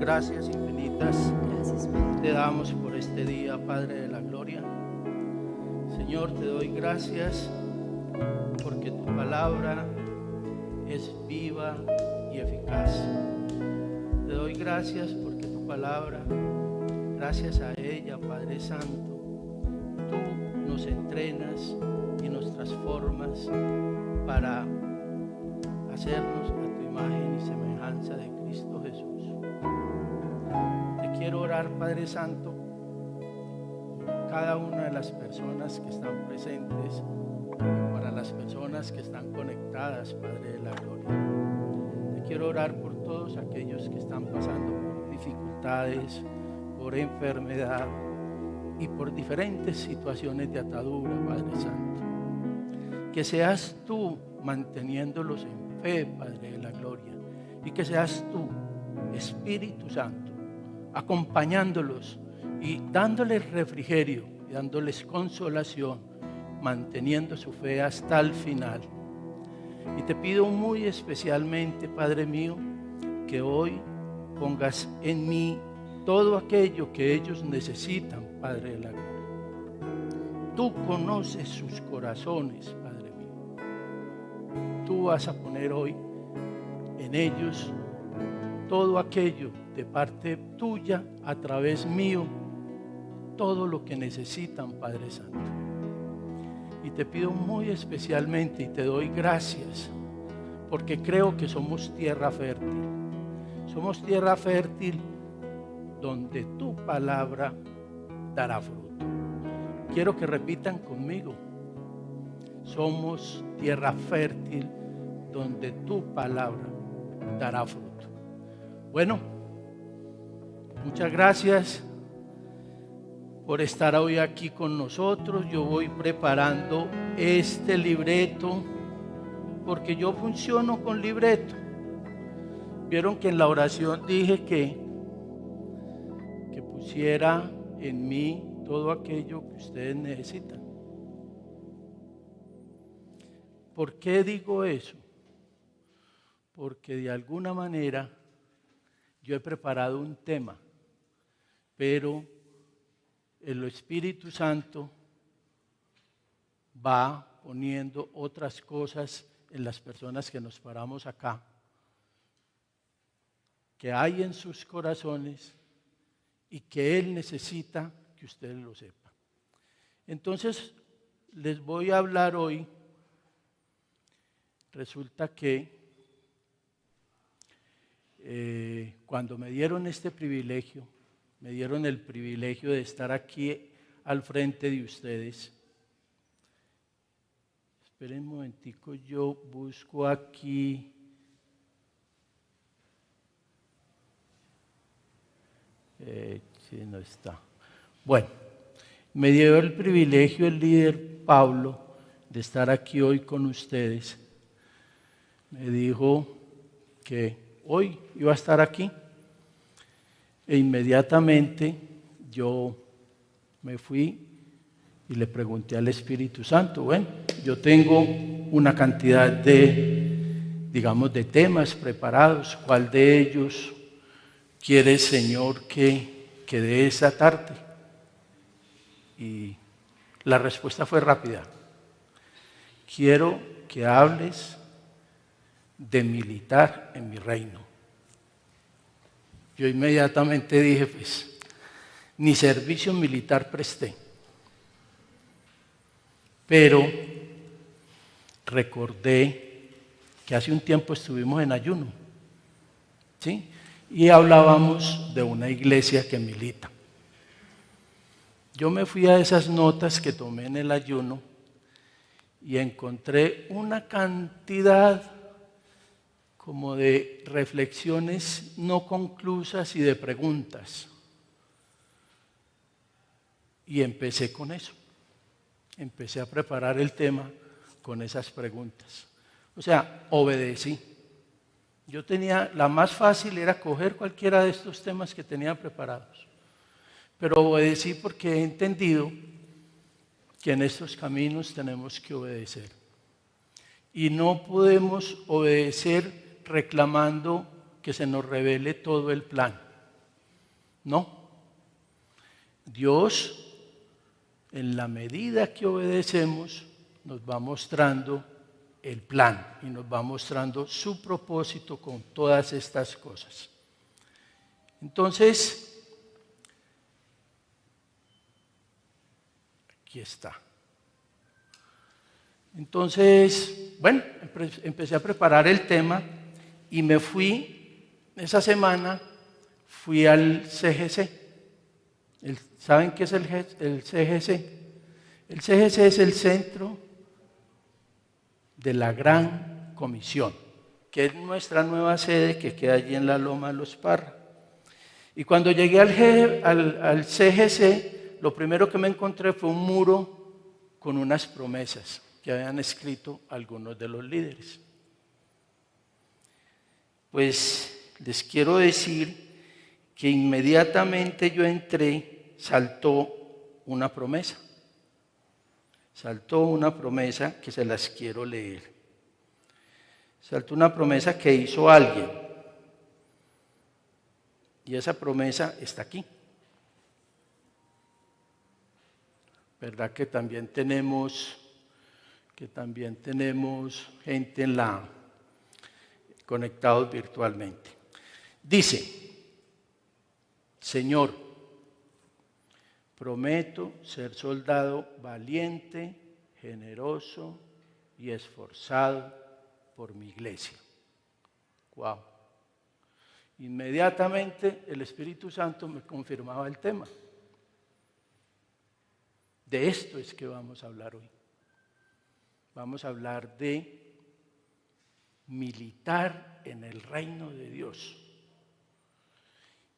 gracias infinitas Gracias, Padre. te damos por este día, Padre de la gloria. Señor, te doy gracias porque tu palabra es viva y eficaz. Te doy gracias porque tu palabra, gracias a ella, Padre Santo, tú nos entrenas y nos transformas para hacernos a tu imagen y semejanza de Cristo Jesús. Te quiero orar, Padre Santo, por cada una de las personas que están presentes, para las personas que están conectadas, Padre de la gloria. Te quiero orar por todos aquellos que están pasando por dificultades, por enfermedad y por diferentes situaciones de atadura, Padre Santo. Que seas tú manteniéndolos en fe, Padre de la gloria, y que seas tú, Espíritu Santo, acompañándolos y dándoles refrigerio y dándoles consolación, manteniendo su fe hasta el final. Y te pido muy especialmente, Padre mío, que hoy pongas en mí todo aquello que ellos necesitan, Padre de la gloria. Tú conoces sus corazones, Padre mío. Tú vas a poner hoy en ellos todo aquello de parte tuya, a través mío, todo lo que necesitan, Padre Santo. Y te pido muy especialmente y te doy gracias porque creo que somos tierra fértil. Somos tierra fértil donde tu palabra dará fruto. Quiero que repitan conmigo. Somos tierra fértil donde tu palabra dará fruto. Bueno, muchas gracias por estar hoy aquí con nosotros. Yo voy preparando este libreto porque yo funciono con libreto. Vieron que en la oración dije que pusiera en mí todo aquello que ustedes necesitan. ¿Por qué digo eso? Porque de alguna manera yo he preparado un tema, pero el Espíritu Santo va poniendo otras cosas en las personas que nos paramos acá, que hay en sus corazones y que Él necesita que ustedes lo sepan. Entonces, les voy a hablar hoy. Resulta que cuando me dieron este privilegio, me dieron el privilegio de estar aquí al frente de ustedes. Esperen un momentico, yo busco aquí. Sí, no está. Bueno, me dio el privilegio el líder Pablo de estar aquí hoy con ustedes. Me dijo que hoy iba a estar aquí. E inmediatamente yo me fui y le pregunté al Espíritu Santo, bueno, yo tengo una cantidad de temas preparados, ¿cuál de ellos quiere, Señor, que dé esa tarde? Y la respuesta fue rápida. Quiero que hables de militar en mi reino. Yo inmediatamente dije, pues, ni servicio militar presté. Pero recordé que hace un tiempo estuvimos en ayuno, ¿sí? Y hablábamos de una iglesia que milita. Yo me fui a esas notas que tomé en el ayuno y encontré una cantidad como de reflexiones no conclusas y de preguntas. Y empecé con eso. Empecé a preparar el tema con esas preguntas. O sea, obedecí. Yo tenía, la más fácil era coger cualquiera de estos temas que tenía preparados. Pero obedecí porque he entendido que en estos caminos tenemos que obedecer. Y no podemos obedecer reclamando que se nos revele todo el plan. No. Dios, en la medida que obedecemos, nos va mostrando el plan y nos va mostrando su propósito con todas estas cosas. Entonces, aquí está. Entonces, bueno, empecé a preparar el tema y me fui, esa semana, fui al CGC. ¿Saben qué es el CGC? El CGC es el Centro de la Gran Comisión, que es nuestra nueva sede que queda allí en la Loma de los Parra. Y cuando llegué al CGC, lo primero que me encontré fue un muro con unas promesas que habían escrito algunos de los líderes. Pues les quiero decir que inmediatamente yo entré, saltó una promesa. Saltó una promesa que se las quiero leer. Saltó una promesa que hizo alguien. Y esa promesa está aquí. ¿Verdad que también tenemos gente conectados virtualmente? Dice: Señor, prometo ser soldado valiente, generoso y esforzado por mi iglesia. Wow. Inmediatamente el Espíritu Santo me confirmaba el tema. De esto es que vamos a hablar hoy. Vamos a hablar de militar en el reino de Dios.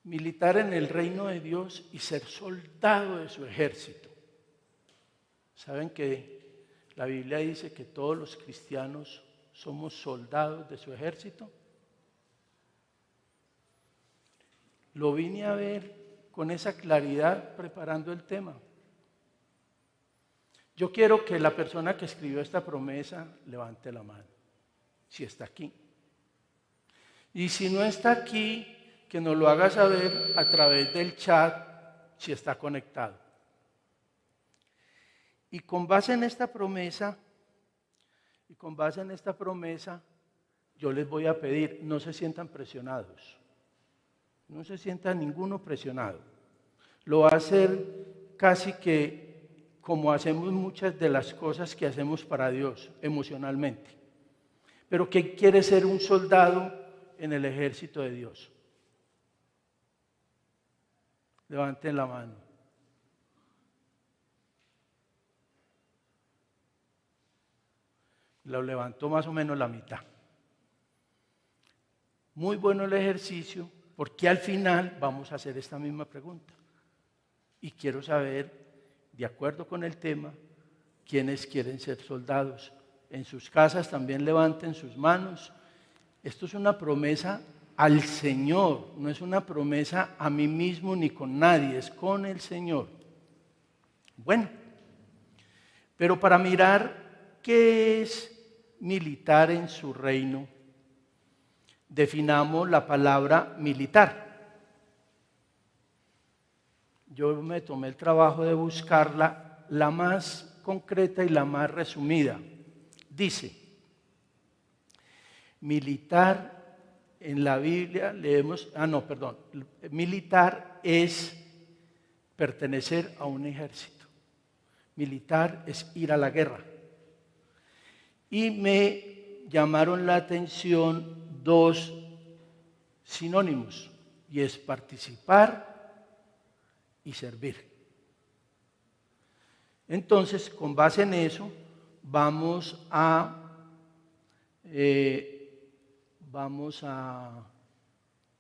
Militar en el reino de Dios y ser soldado de su ejército. ¿Saben que la Biblia dice que todos los cristianos somos soldados de su ejército? Lo vine a ver con esa claridad preparando el tema. Yo quiero que la persona que escribió esta promesa levante la mano, si está aquí. Y si no está aquí, que nos lo haga saber a través del chat si está conectado. Y con base en esta promesa, yo les voy a pedir, no se sientan presionados. No se sienta ninguno presionado. Lo va a hacer casi que como hacemos muchas de las cosas que hacemos para Dios emocionalmente. Pero ¿qué quiere ser un soldado en el ejército de Dios? Levanten la mano. Lo levantó más o menos la mitad. Muy bueno el ejercicio, porque al final vamos a hacer esta misma pregunta. Y quiero saber, de acuerdo con el tema, quiénes quieren ser soldados. En sus casas también levanten sus manos. Esto es una promesa al Señor, no es una promesa a mí mismo ni con nadie, es con el Señor. Bueno, pero para mirar qué es militar en su reino, definamos la palabra militar. Yo me tomé el trabajo de buscarla, la más concreta y la más resumida. Dice: militar en la Biblia leemos, militar es pertenecer a un ejército. Militar es ir a la guerra. Y me llamaron la atención dos sinónimos, y es participar y servir. Entonces, con base en eso, vamos a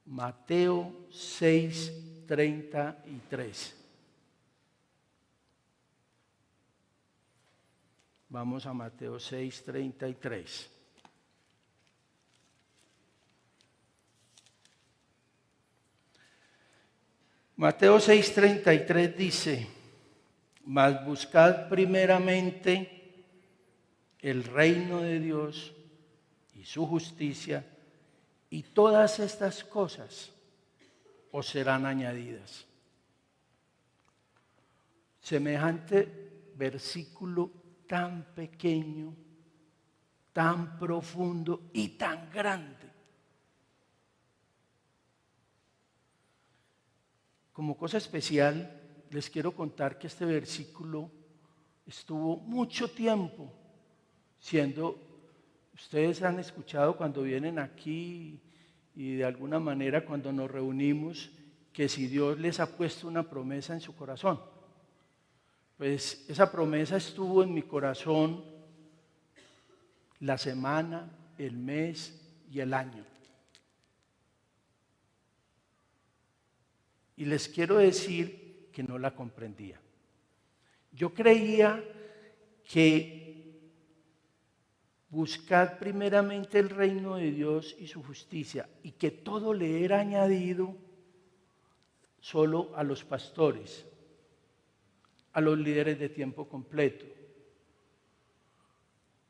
Mateo 6:33. Vamos a Mateo 6:33. Mateo 6:33 dice: mas buscad primeramente el reino de Dios y su justicia, y todas estas cosas os serán añadidas. Semejante versículo tan pequeño, tan profundo y tan grande. Como cosa especial, les quiero contar que este versículo estuvo mucho tiempo siendo, ustedes han escuchado cuando vienen aquí y de alguna manera cuando nos reunimos, que si Dios les ha puesto una promesa en su corazón, pues esa promesa estuvo en mi corazón la semana, el mes y el año. Y les quiero decir que no la comprendía. Yo creía que buscar primeramente el reino de Dios y su justicia y que todo le era añadido solo a los pastores, a los líderes de tiempo completo,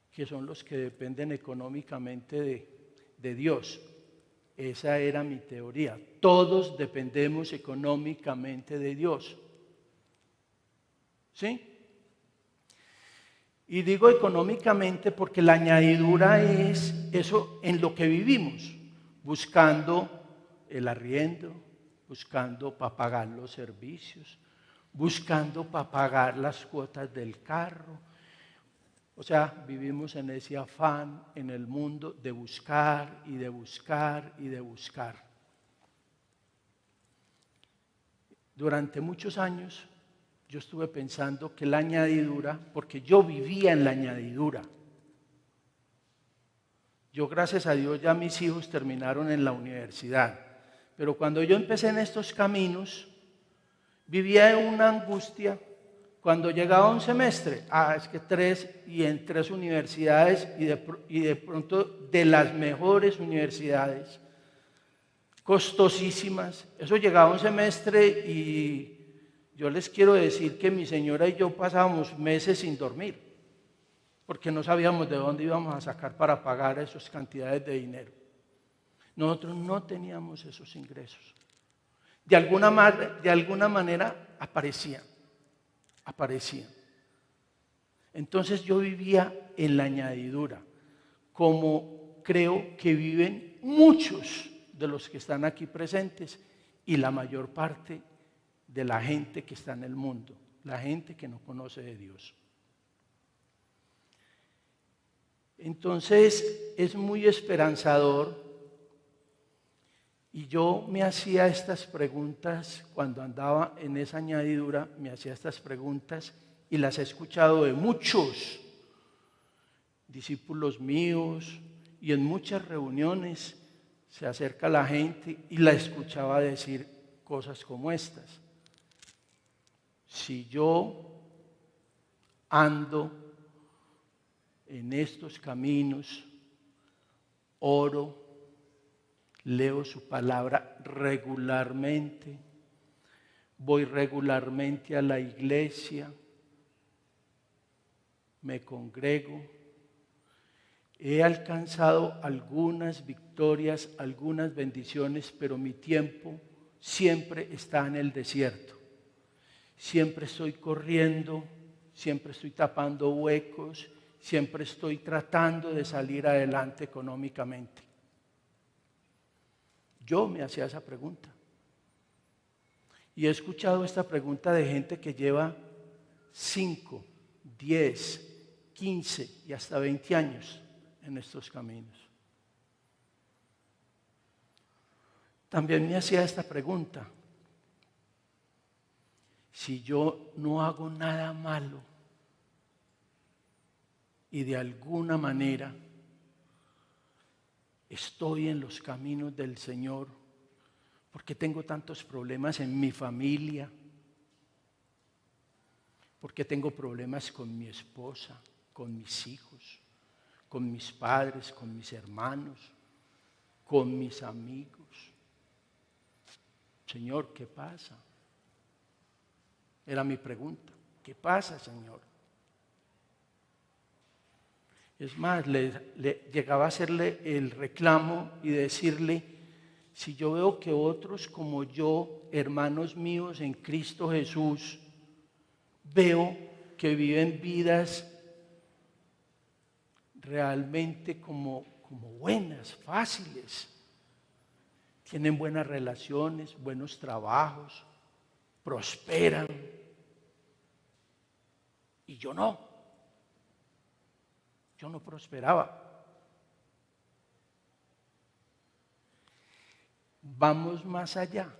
que son los que dependen económicamente de Dios. Esa era mi teoría. Todos dependemos económicamente de Dios. ¿Sí? Y digo económicamente porque la añadidura es eso en lo que vivimos, buscando el arriendo, buscando para pagar los servicios, buscando para pagar las cuotas del carro. O sea, vivimos en ese afán en el mundo de buscar y de buscar y de buscar. Durante muchos años yo estuve pensando que la añadidura, porque yo vivía en la añadidura. Yo, gracias a Dios, ya mis hijos terminaron en la universidad. Pero cuando yo empecé en estos caminos, vivía en una angustia. Cuando llegaba un semestre, es que 3 y en 3 universidades y de pronto de las mejores universidades, costosísimas. Eso llegaba un semestre y yo les quiero decir que mi señora y yo pasábamos meses sin dormir, porque no sabíamos de dónde íbamos a sacar para pagar esas cantidades de dinero. Nosotros no teníamos esos ingresos. De alguna manera aparecían. Entonces yo vivía en la añadidura, como creo que viven muchos de los que están aquí presentes y la mayor parte de la gente que está en el mundo, la gente que no conoce de Dios. Entonces es muy esperanzador. Y yo me hacía estas preguntas cuando andaba en esa añadidura, me hacía estas preguntas y las he escuchado de muchos discípulos míos y en muchas reuniones se acerca la gente y la escuchaba decir cosas como estas. Si yo ando en estos caminos, oro, leo su palabra regularmente, voy regularmente a la iglesia, me congrego, he alcanzado algunas victorias, algunas bendiciones, pero mi tiempo siempre está en el desierto. Siempre estoy corriendo, siempre estoy tapando huecos, siempre estoy tratando de salir adelante económicamente. Yo me hacía esa pregunta. Y he escuchado esta pregunta de gente que lleva 5, 10, 15 y hasta 20 años en estos caminos. También me hacía esta pregunta. Si yo no hago nada malo y de alguna manera estoy en los caminos del Señor, porque tengo tantos problemas en mi familia, porque tengo problemas con mi esposa, con mis hijos, con mis padres, con mis hermanos, con mis amigos. Señor, ¿qué pasa? Era mi pregunta. ¿Qué pasa, Señor? Es más, le llegaba a hacerle el reclamo y decirle, si yo veo que otros como yo, hermanos míos en Cristo Jesús, veo que viven vidas realmente como buenas, fáciles, tienen buenas relaciones, buenos trabajos, prosperan, y yo no prosperaba. Vamos más allá.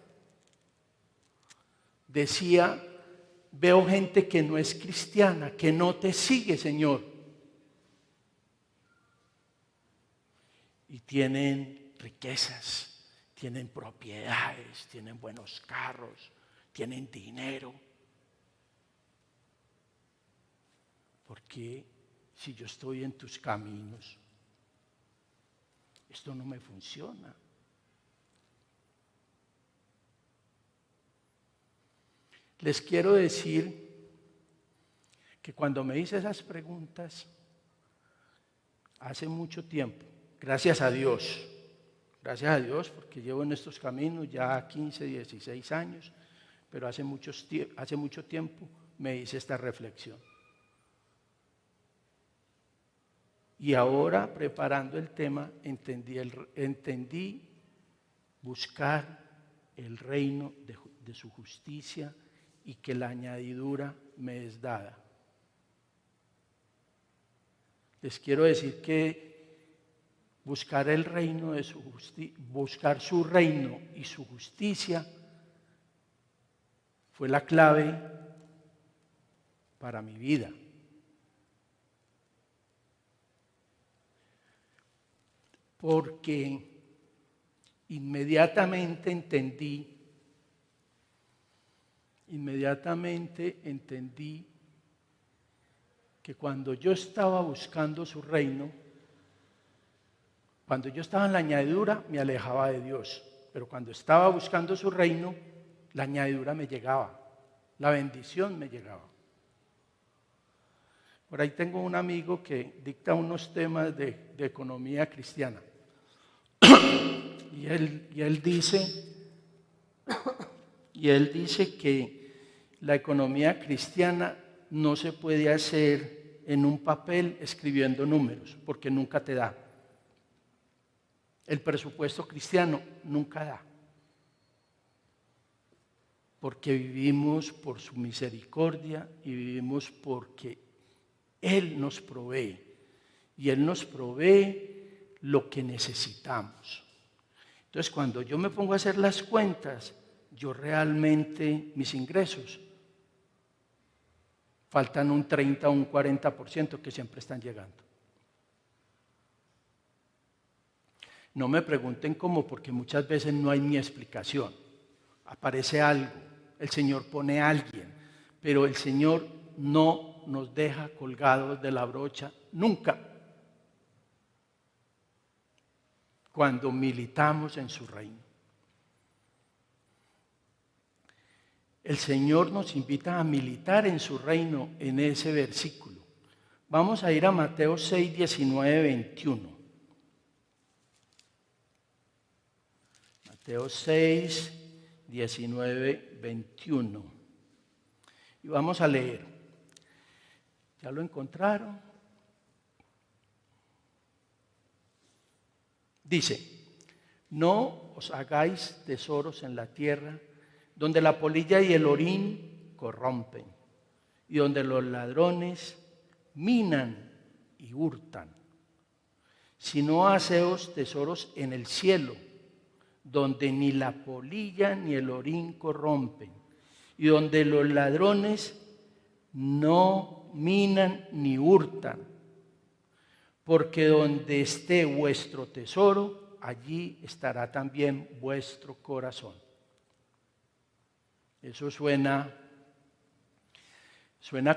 Decía, veo gente que no es cristiana, que no te sigue, Señor. Y tienen riquezas, tienen propiedades, tienen buenos carros, tienen dinero. ¿Por qué, si yo estoy en tus caminos, esto no me funciona? Les quiero decir que cuando me hice esas preguntas, hace mucho tiempo, gracias a Dios, porque llevo en estos caminos ya 15, 16 años, pero hace mucho tiempo me hice esta reflexión. Y ahora, preparando el tema, entendí buscar el reino de su justicia y que la añadidura me es dada. Les quiero decir que buscar el reino de su justicia, buscar su reino y su justicia fue la clave para mi vida. Porque inmediatamente entendí que cuando yo estaba buscando su reino, cuando yo estaba en la añadidura, me alejaba de Dios. Pero cuando estaba buscando su reino, la añadidura me llegaba, la bendición me llegaba. Por ahí tengo un amigo que dicta unos temas de economía cristiana. Y él dice que la economía cristiana no se puede hacer en un papel escribiendo números, porque nunca te da. El presupuesto cristiano nunca da. Porque vivimos por su misericordia y vivimos porque Él nos provee. Y Él nos provee lo que necesitamos. Entonces, cuando yo me pongo a hacer las cuentas, yo realmente, mis ingresos, faltan un 30 o un 40% que siempre están llegando. No me pregunten cómo, porque muchas veces no hay ni explicación. Aparece algo, el Señor pone a alguien, pero el Señor no nos deja colgados de la brocha nunca. Cuando militamos en su reino. El Señor nos invita a militar en su reino en ese versículo. Vamos a ir a Mateo 6, 19, 21. Mateo 6, 19, 21. Y vamos a leer. ¿Ya lo encontraron? Dice, no os hagáis tesoros en la tierra, donde la polilla y el orín corrompen, y donde los ladrones minan y hurtan. Sino haceos tesoros en el cielo, donde ni la polilla ni el orín corrompen, y donde los ladrones no minan ni hurtan. Porque donde esté vuestro tesoro, allí estará también vuestro corazón. Eso suena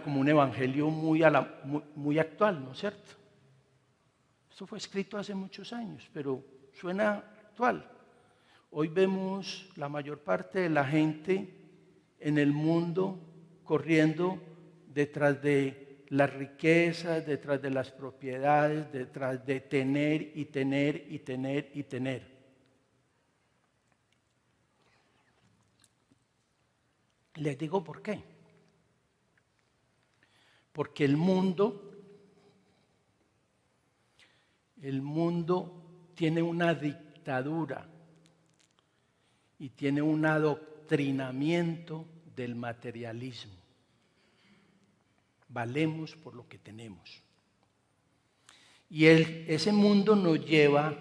como un evangelio muy actual, ¿no es cierto? Esto fue escrito hace muchos años, pero suena actual. Hoy vemos la mayor parte de la gente en el mundo corriendo detrás de las riquezas, detrás de las propiedades, detrás de tener y tener y tener y tener. Les digo por qué. Porque el mundo tiene una dictadura y tiene un adoctrinamiento del materialismo. Valemos por lo que tenemos. Y ese mundo nos lleva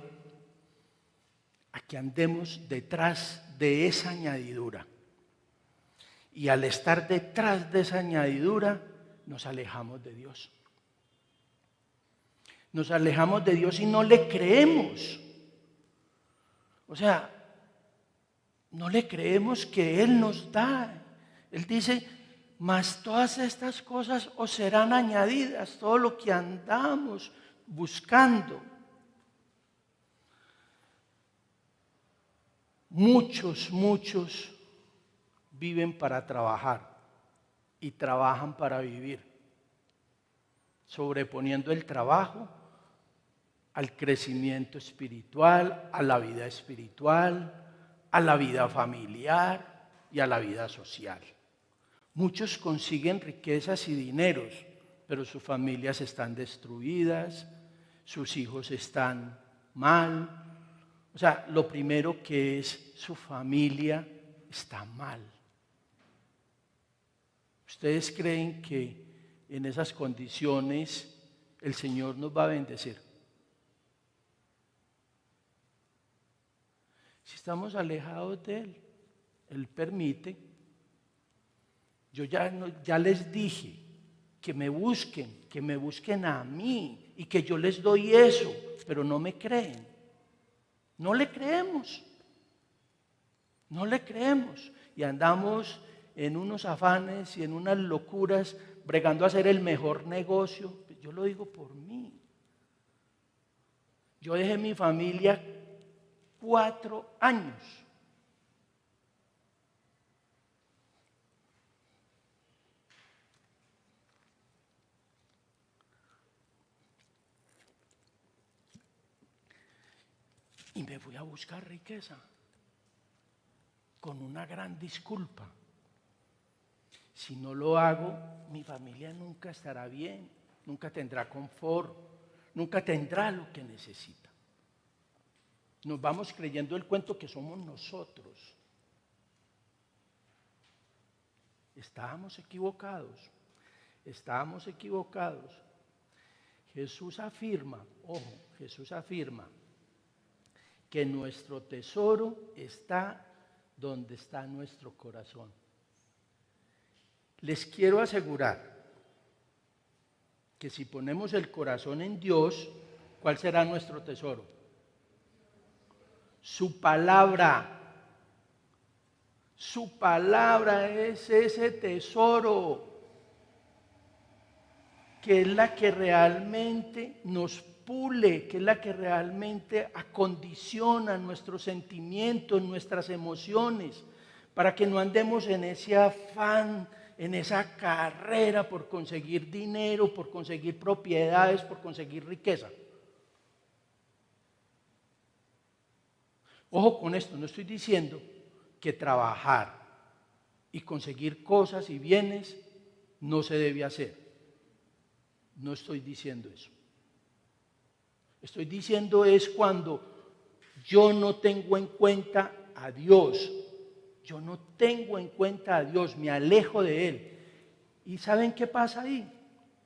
a que andemos detrás de esa añadidura. Y al estar detrás de esa añadidura, nos alejamos de Dios. Nos alejamos de Dios y no le creemos. O sea, no le creemos que Él nos da. Él dice, mas todas estas cosas os serán añadidas, todo lo que andamos buscando. Muchos viven para trabajar y trabajan para vivir, sobreponiendo el trabajo al crecimiento espiritual, a la vida espiritual, a la vida familiar y a la vida social. Muchos consiguen riquezas y dineros, pero sus familias están destruidas, sus hijos están mal. O sea, lo primero que es su familia está mal. ¿Ustedes creen que en esas condiciones el Señor nos va a bendecir? Si estamos alejados de Él, Él permite. Yo ya les dije que me busquen a mí y que yo les doy eso, pero no me creen. No le creemos. No le creemos. Y andamos en unos afanes y en unas locuras, bregando a hacer el mejor negocio. Yo lo digo por mí. Yo dejé mi familia 4 años. Y me fui a buscar riqueza con una gran disculpa. Si no lo hago, mi familia nunca estará bien, nunca tendrá confort, nunca tendrá lo que necesita. Nos vamos creyendo el cuento que somos nosotros. Estábamos equivocados. Jesús afirma que nuestro tesoro está donde está nuestro corazón. Les quiero asegurar que si ponemos el corazón en Dios, ¿cuál será nuestro tesoro? Su palabra. Su palabra es ese tesoro que es la que realmente nos pule, que es la que realmente acondiciona nuestros sentimientos, nuestras emociones, para que no andemos en ese afán, en esa carrera por conseguir dinero, por conseguir propiedades, por conseguir riqueza. Ojo con esto, no estoy diciendo que trabajar y conseguir cosas y bienes no se debe hacer. No estoy diciendo eso. Estoy diciendo es cuando yo no tengo en cuenta a Dios. Yo no tengo en cuenta a Dios, me alejo de Él. ¿Y saben qué pasa ahí?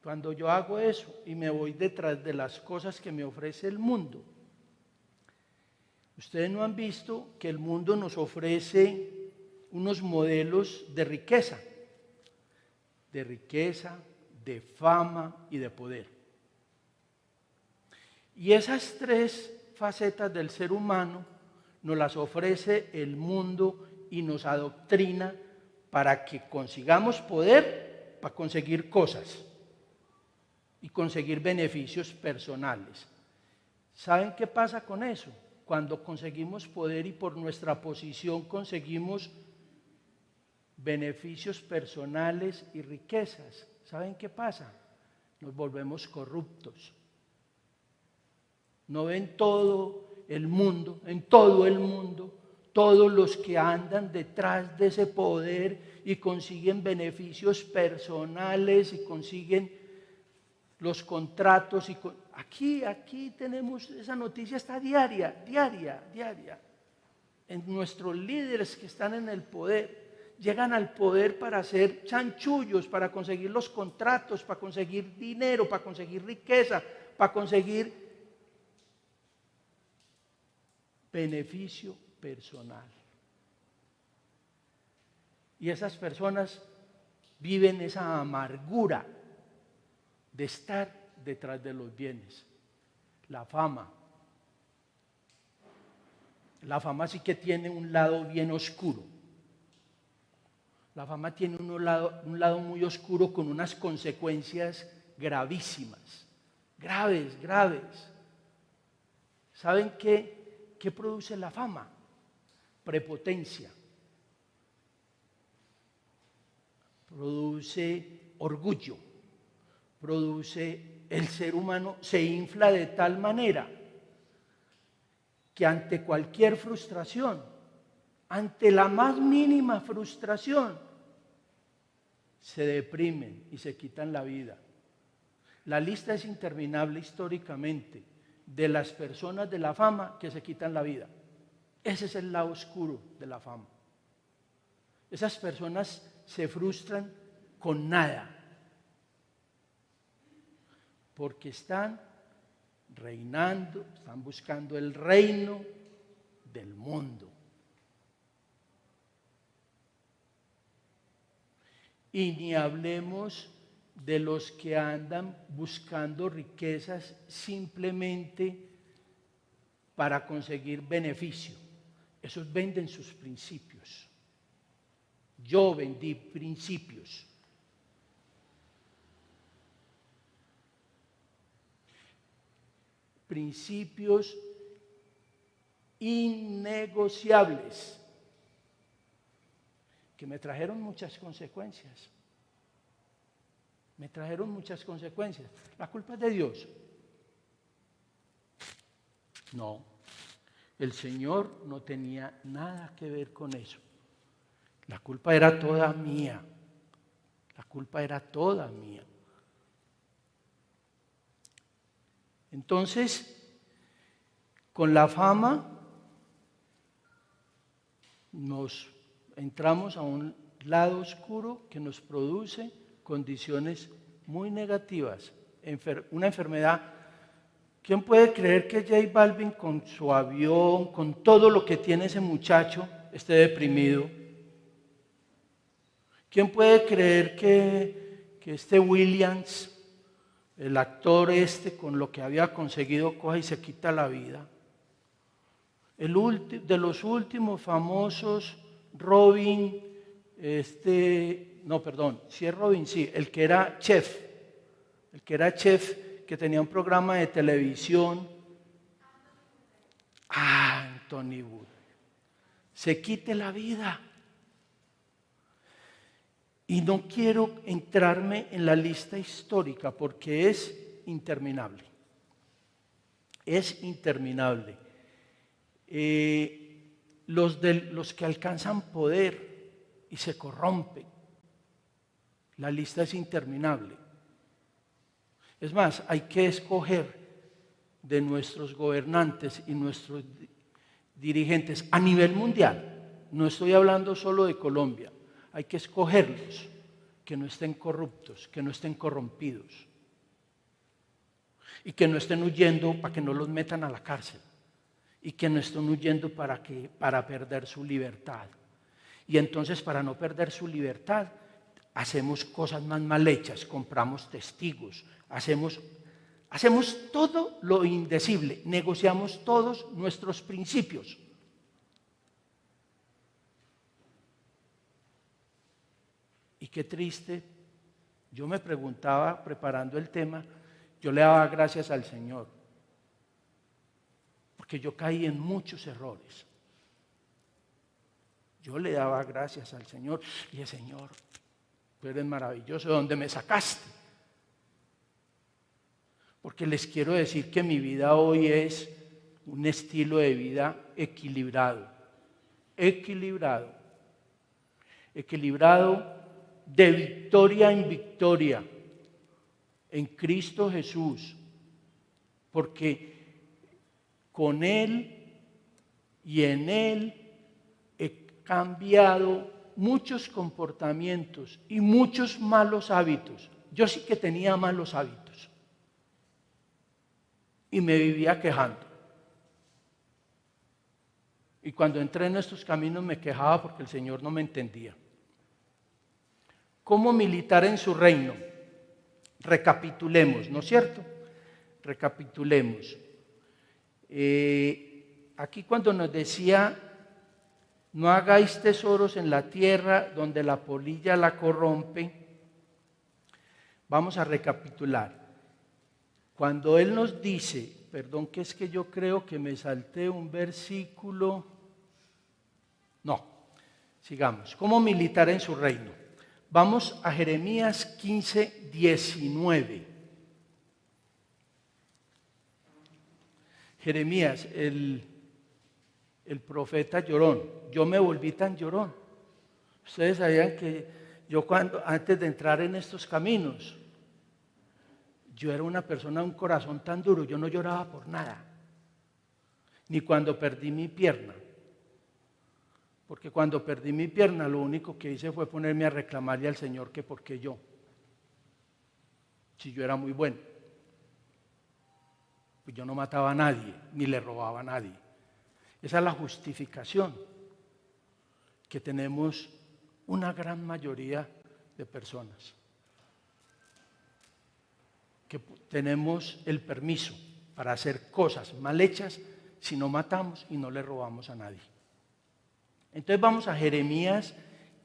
Cuando yo hago eso y me voy detrás de las cosas que me ofrece el mundo. Ustedes no han visto que el mundo nos ofrece unos modelos de riqueza, de fama y de poder. Y esas 3 facetas del ser humano nos las ofrece el mundo y nos adoctrina para que consigamos poder, para conseguir cosas y conseguir beneficios personales. ¿Saben qué pasa con eso? Cuando conseguimos poder y por nuestra posición conseguimos beneficios personales y riquezas, ¿saben qué pasa? Nos volvemos corruptos. No ven todo el mundo, todos los que andan detrás de ese poder y consiguen beneficios personales y consiguen los contratos. Aquí tenemos esa noticia, está diaria. En nuestros líderes que están en el poder, llegan al poder para hacer chanchullos, para conseguir los contratos, para conseguir dinero, para conseguir riqueza, para conseguir beneficio personal. Y esas personas viven esa amargura de estar detrás de los bienes. La fama sí que tiene un lado bien oscuro. La fama tiene un lado muy oscuro con unas consecuencias gravísimas, graves. ¿Saben qué produce la fama? Prepotencia. Produce orgullo. Produce, el ser humano se infla de tal manera que ante cualquier frustración, ante la más mínima frustración, se deprimen y se quitan la vida. La lista es interminable históricamente de las personas de la fama que se quitan la vida. Ese es el lado oscuro de la fama. Esas personas se frustran con nada, porque están reinando, están buscando el reino del mundo. Y ni hablemos de los que andan buscando riquezas simplemente para conseguir beneficio. Esos venden sus principios. Yo vendí principios. Principios innegociables que me trajeron muchas consecuencias. ¿La culpa es de Dios? No. El Señor no tenía nada que ver con eso. La culpa era toda mía. Entonces, con la fama nos entramos a un lado oscuro que nos produce condiciones muy negativas. Una enfermedad. ¿Quién puede creer que J Balvin con su avión, con todo lo que tiene ese muchacho, esté deprimido? ¿Quién puede creer que este Williams, el actor con lo que había conseguido, coja y se quita la vida? De los últimos famosos, Robin, el que era chef, que tenía un programa de televisión, Anthony Wood, se quite la vida. Y no quiero entrarme en la lista histórica porque es interminable. Los que alcanzan poder y se corrompen, la lista es interminable. Es más, hay que escoger de nuestros gobernantes y nuestros dirigentes a nivel mundial. No estoy hablando solo de Colombia. Hay que escogerlos, que no estén corruptos, que no estén corrompidos y que no estén huyendo para que no los metan a la cárcel y que no estén huyendo para perder su libertad. Y entonces, para no perder su libertad, hacemos cosas más mal hechas, compramos testigos, hacemos todo lo indecible, negociamos todos nuestros principios. Y qué triste, yo me preguntaba preparando el tema, yo le daba gracias al Señor, porque yo caí en muchos errores. Yo le daba gracias al Señor y dije, Señor, tú eres maravilloso, ¿de dónde me sacaste? Porque les quiero decir que mi vida hoy es un estilo de vida equilibrado. equilibrado, equilibrado de victoria en victoria en Cristo Jesús, porque con Él y en Él he cambiado muchos comportamientos y muchos malos hábitos. Yo sí que tenía malos hábitos y me vivía quejando. Y cuando entré en estos caminos me quejaba porque el Señor no me entendía. ¿Cómo militar en su reino? Recapitulemos, ¿no es cierto? Recapitulemos. Aquí cuando nos decía, no hagáis tesoros en la tierra donde la polilla la corrompe, vamos a recapitular. Cuando Él nos dice, perdón, que es que yo creo que me salté un versículo, no, sigamos. ¿Cómo militar en su reino? Vamos a Jeremías 15, 19. Jeremías, el profeta llorón. Yo me volví tan llorón. Ustedes sabían que yo antes de entrar en estos caminos, yo era una persona, un corazón tan duro, yo no lloraba por nada. Ni cuando perdí mi pierna. Porque cuando perdí mi pierna, lo único que hice fue ponerme a reclamarle al Señor que por qué yo. Si yo era muy bueno. Pues yo no mataba a nadie, ni le robaba a nadie. Esa es la justificación que tenemos una gran mayoría de personas. Que tenemos el permiso para hacer cosas mal hechas si no matamos y no le robamos a nadie. Entonces vamos a Jeremías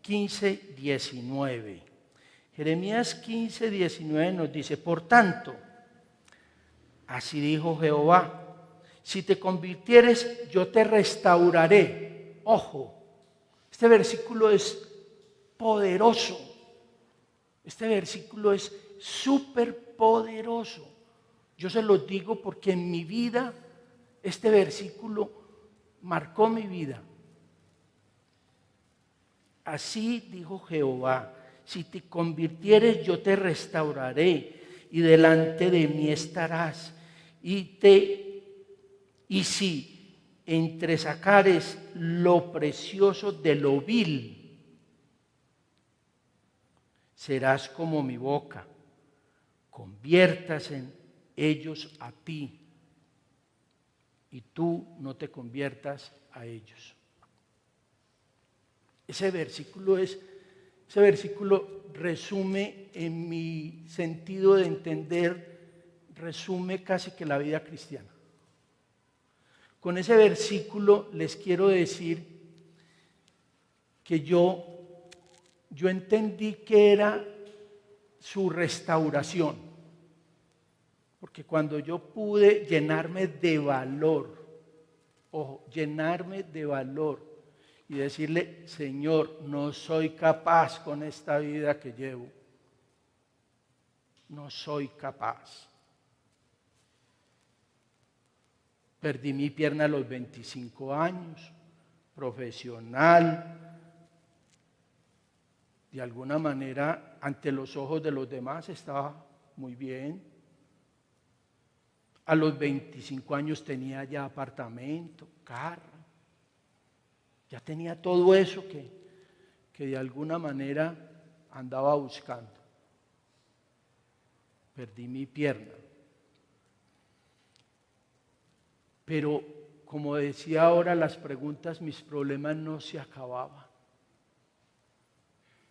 15, 19. Jeremías 15, 19 nos dice, por tanto, así dijo Jehová, si te convirtieres, yo te restauraré. Ojo, este versículo es poderoso. Este versículo es súper poderoso. Yo se lo digo porque en mi vida, este versículo marcó mi vida. Así dijo Jehová, si te convirtieres yo te restauraré y delante de mí estarás. Y si entresacares lo precioso de lo vil, serás como mi boca, conviértase ellos a ti y tú no te conviertas a ellos. Ese versículo resume en mi sentido de entender, resume casi que la vida cristiana. Con ese versículo les quiero decir que yo entendí que era su restauración. Porque cuando yo pude llenarme de valor, ojo, llenarme de valor, y decirle, Señor, no soy capaz con esta vida que llevo. No soy capaz. Perdí mi pierna a los 25 años, profesional. De alguna manera, ante los ojos de los demás estaba muy bien. A los 25 años tenía ya apartamento, carro. Ya tenía todo eso que de alguna manera andaba buscando. Perdí mi pierna. Pero como decía ahora, las preguntas, mis problemas no se acababan.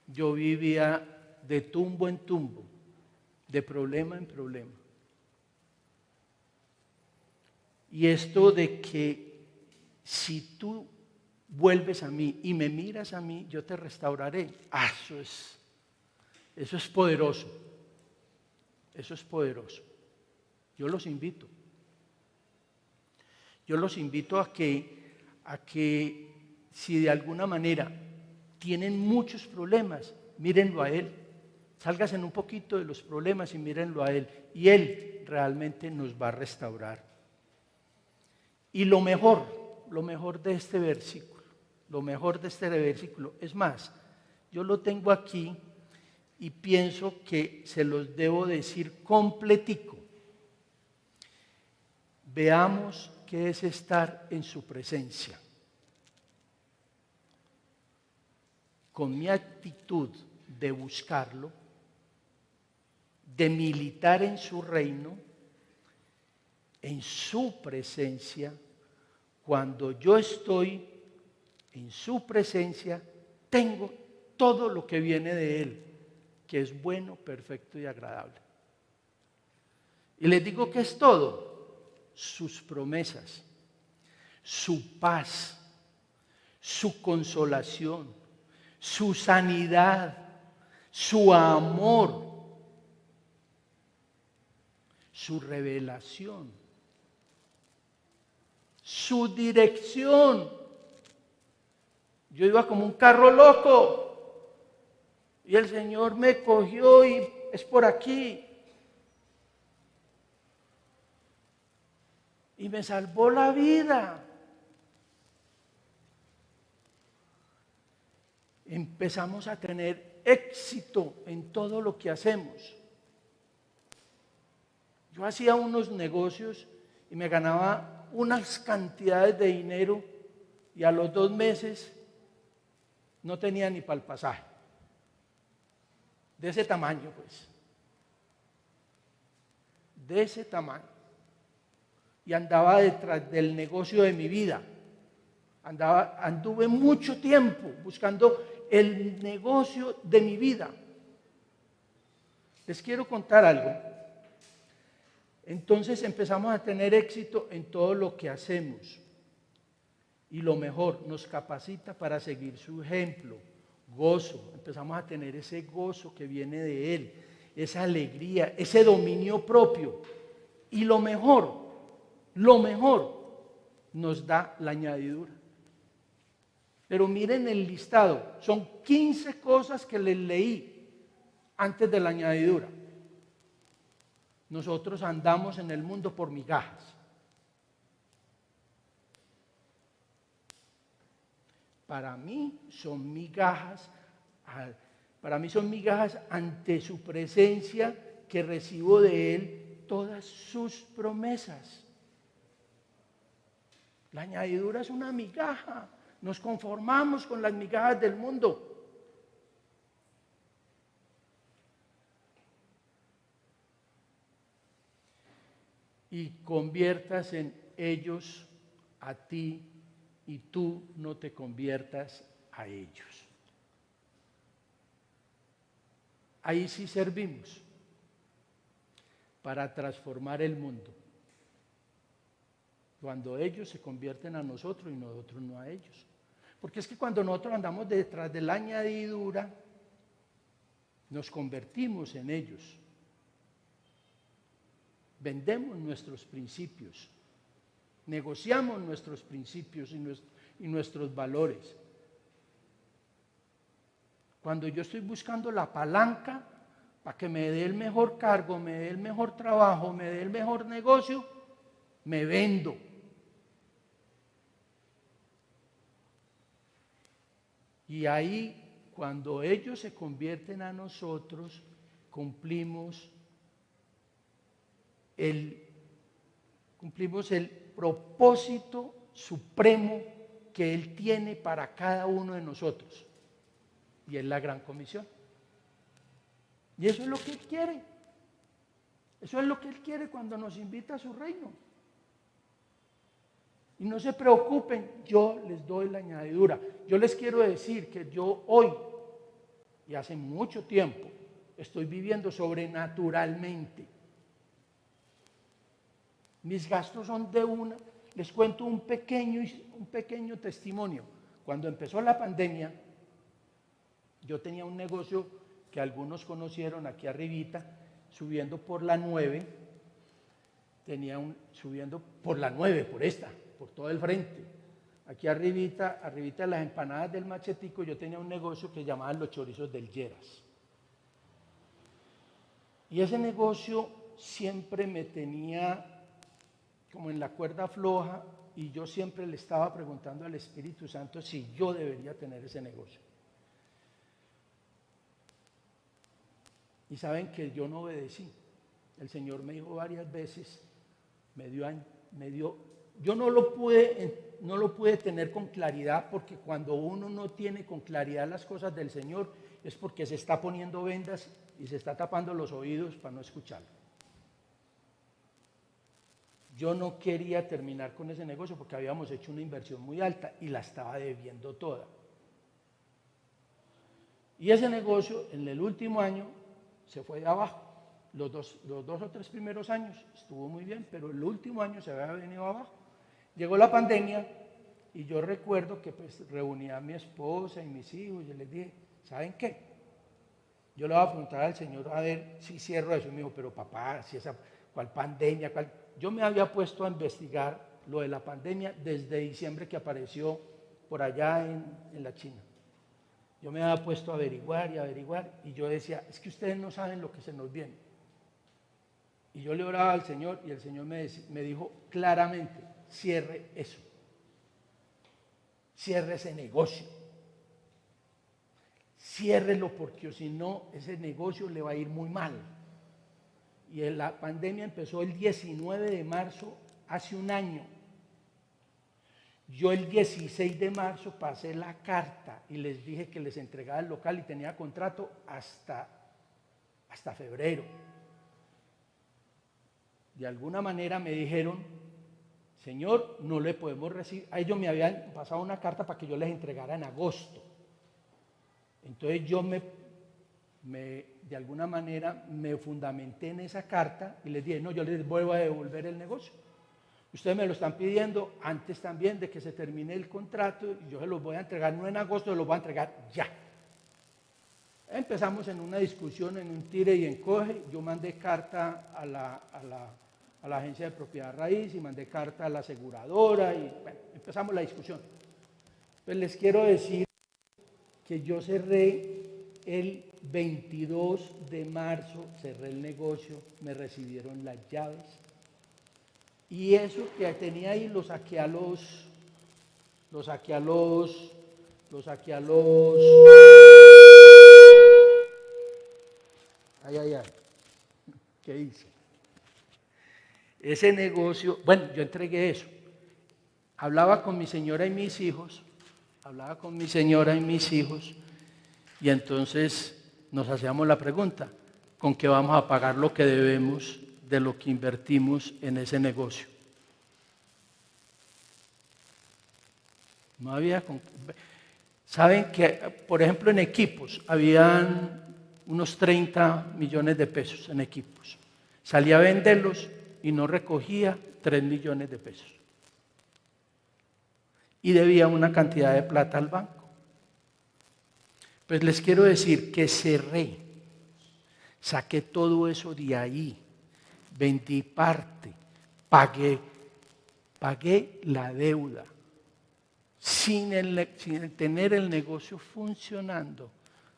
Yo vivía de tumbo en tumbo, de problema en problema. Y esto de que si tú vuelves a mí y me miras a mí, yo te restauraré. Eso es poderoso. Eso es poderoso. Yo los invito. Yo los invito a que si de alguna manera tienen muchos problemas, mírenlo a Él. Sálganse un poquito de los problemas y mírenlo a Él. Y Él realmente nos va a restaurar. Y lo mejor de este versículo lo mejor de este versículo. Es más, yo lo tengo aquí y pienso que se los debo decir completico. Veamos qué es estar en su presencia. Con mi actitud de buscarlo, de militar en su reino, en su presencia, cuando yo estoy en su presencia, tengo todo lo que viene de Él, que es bueno, perfecto y agradable. Y les digo que es todo: sus promesas, su paz, su consolación, su sanidad, su amor, su revelación, su dirección. Yo iba como un carro loco y el Señor me cogió y es por aquí. Y me salvó la vida. Empezamos a tener éxito en todo lo que hacemos. Yo hacía unos negocios y me ganaba unas cantidades de dinero y a los 2 meses no tenía ni para el pasaje. De ese tamaño, pues. De ese tamaño. Y andaba detrás del negocio de mi vida. Anduve mucho tiempo buscando el negocio de mi vida. Les quiero contar algo. Entonces empezamos a tener éxito en todo lo que hacemos. Y lo mejor, nos capacita para seguir su ejemplo. Gozo, empezamos a tener ese gozo que viene de Él, esa alegría, ese dominio propio. Y lo mejor, nos da la añadidura. Pero miren el listado, son 15 cosas que les leí antes de la añadidura. Nosotros andamos en el mundo por migajas. Para mí son migajas ante su presencia, que recibo de Él todas sus promesas. La añadidura es una migaja. Nos conformamos con las migajas del mundo. Y conviertas en ellos a ti y tú no te conviertas a ellos. Ahí sí servimos para transformar el mundo. Cuando ellos se convierten a nosotros y nosotros no a ellos. Porque es que cuando nosotros andamos detrás de la añadidura, nos convertimos en ellos. Vendemos nuestros principios, negociamos nuestros principios y nuestros valores. Cuando yo estoy buscando la palanca para que me dé el mejor cargo, me dé el mejor trabajo, me dé el mejor negocio, me vendo. Y ahí, cuando ellos se convierten a nosotros, cumplimos el propósito supremo que Él tiene para cada uno de nosotros. Y es la gran comisión. Y eso es lo que Él quiere. Eso es lo que Él quiere cuando nos invita a su reino. Y no se preocupen, yo les doy la añadidura. Yo les quiero decir que yo hoy, y hace mucho tiempo, estoy viviendo sobrenaturalmente. Mis gastos son les cuento un pequeño testimonio. Cuando empezó la pandemia, yo tenía un negocio que algunos conocieron aquí arribita, subiendo por la 9, subiendo por la 9, por todo el frente. Aquí arribita de las empanadas del Machetico, yo tenía un negocio que llamaban los chorizos del Lleras. Y ese negocio siempre me tenía como en la cuerda floja, y yo siempre le estaba preguntando al Espíritu Santo si yo debería tener ese negocio. Y saben que yo no obedecí. El Señor me dijo varias veces, yo no lo pude tener con claridad, porque cuando uno no tiene con claridad las cosas del Señor es porque se está poniendo vendas y se está tapando los oídos para no escucharlo. Yo no quería terminar con ese negocio porque habíamos hecho una inversión muy alta y la estaba debiendo toda. Y ese negocio en el último año se fue de abajo. Los dos o tres primeros años estuvo muy bien, pero el último año se había venido abajo. Llegó la pandemia y yo recuerdo que pues reuní a mi esposa y mis hijos y les dije, ¿saben qué? Yo le voy a preguntar al Señor a ver si cierro eso. Y me dijo, pero papá, ¿cuál pandemia? Yo me había puesto a investigar lo de la pandemia desde diciembre, que apareció por allá en la China. Yo me había puesto a averiguar y yo decía, es que ustedes no saben lo que se nos viene. Y yo le oraba al Señor y el Señor me dijo claramente, cierre eso, cierre ese negocio, ciérrelo, porque si no ese negocio le va a ir muy mal. Y la pandemia empezó el 19 de marzo, hace un año. Yo el 16 de marzo pasé la carta y les dije que les entregaba el local y tenía contrato hasta febrero. De alguna manera me dijeron, Señor, no le podemos recibir. A ellos me habían pasado una carta para que yo les entregara en agosto. Entonces yo de alguna manera me fundamenté en esa carta y les dije, no, yo les vuelvo a devolver el negocio. Ustedes me lo están pidiendo antes también de que se termine el contrato y yo se los voy a entregar, no en agosto, se los voy a entregar ya. Empezamos en una discusión, en un tire y encoge. Yo mandé carta a la agencia de propiedad raíz y mandé carta a la aseguradora y bueno, empezamos la discusión. Pues les quiero decir que yo cerré el 22 de marzo, cerré el negocio, me recibieron las llaves y eso que tenía ahí lo saqué a los ay, ¿qué hice? Ese negocio, bueno, yo entregué eso. Hablaba con mi señora y mis hijos, y entonces nos hacíamos la pregunta, ¿con qué vamos a pagar lo que debemos de lo que invertimos en ese negocio? No había. Saben que, por ejemplo, en equipos habían unos 30 millones de pesos en equipos. Salía a venderlos y no recogía 3 millones de pesos. Y debía una cantidad de plata al banco. Pues les quiero decir que cerré, saqué todo eso de ahí, vendí parte, pagué la deuda, sin tener el negocio funcionando.